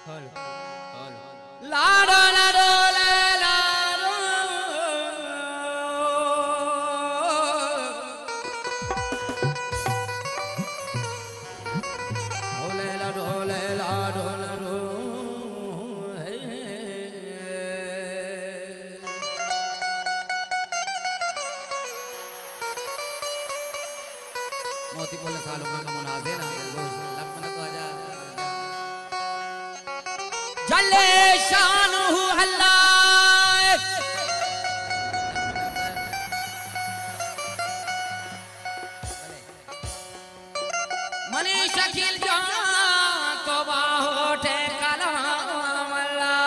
लाडो लाडो ले लाडो ओले लाडो ले लाडो लाडो मोती बोले सालों का मुनाज़िर लपन को आजा जले शान अल्लाह मनी शकील जान तो बाहोटे कलाम अल्लाह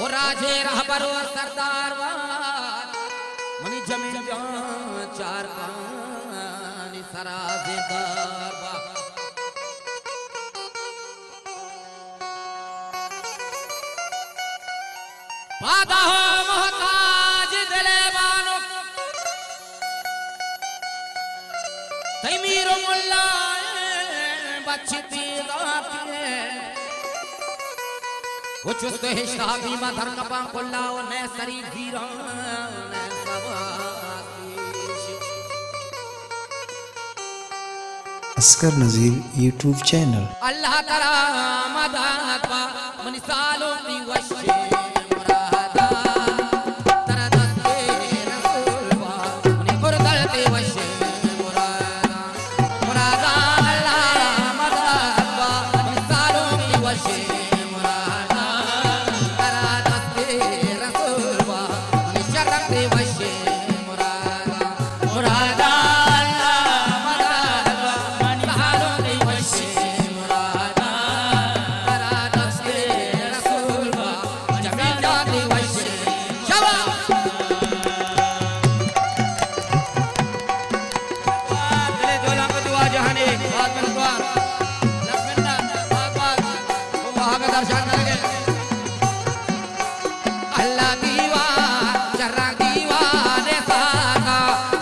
ओ राजे रहबर और सरदार मनी जमीन जान चार कानी सराजे दरबार वादा हो मोहताज दिले बानो तैमीर मुल्ला बचती दाते वो चुस्त हिसाबी मधर कपा कुल्ला और ने सरी वीरान अस्कर नज़ीर यूट्यूब चैनल अल्लाह तरा मदद पा मनी सालों की वशे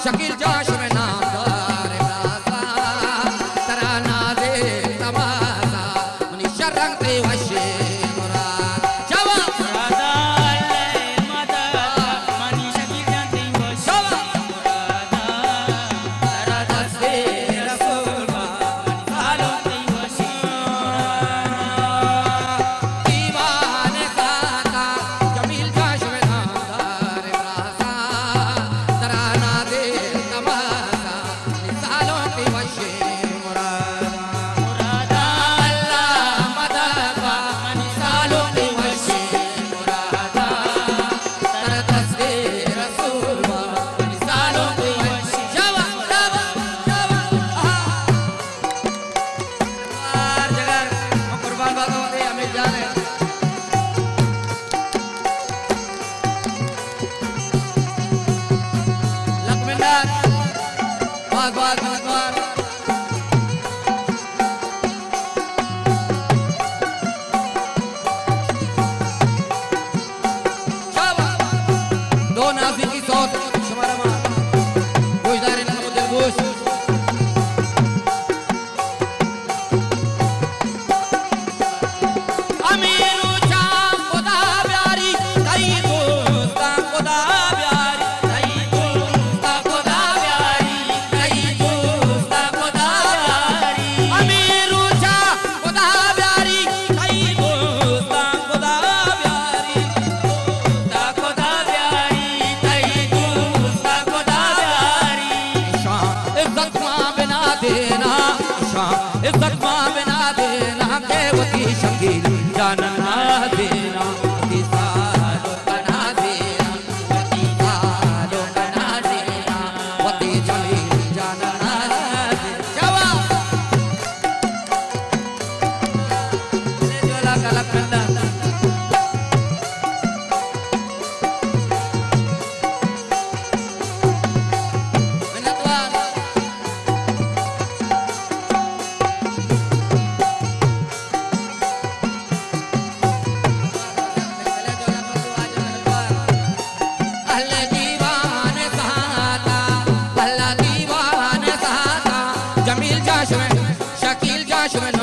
शकील जोश में नामदार राजा तरा नाज़े तमाशा मनी शरंग ते वशे मुराद जवा मुरादा ले मदद मनी शकील जानते वशे मुरादा तरा दस्ते रसूल बा सालों ते वशे दीवाने काका जमील जोश में नामदार राजा तरा नाज़े दो नाज़िर की सौत शुमारा मां गोशदार इनका मुद्दे गोश अमीरू चाम खुदा प्यारी कई दोस्ता खुदा प्यारी कई दोस्ता खुदा प्यारी कई दोस्ता खुदा प्यारी अमीरू चाम खुदा प्यारी कई दोस्ता खुदा प्यारी दोस्ता खुदा प्यारी कई दोस्ता खुदा प्यारी शान इज्जत मां बिना देना शान इज्जत मां बिना देना के वती शकील जानना देना वती सालो बना देना वती सालो बना देना वती जमील जानना देना जवाब ले जोला कलक कंदा जमील जोश में शकील जाशुमन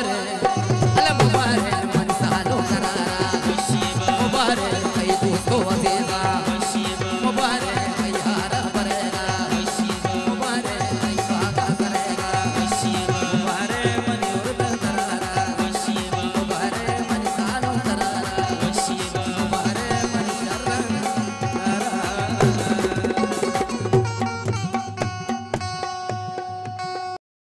रे अले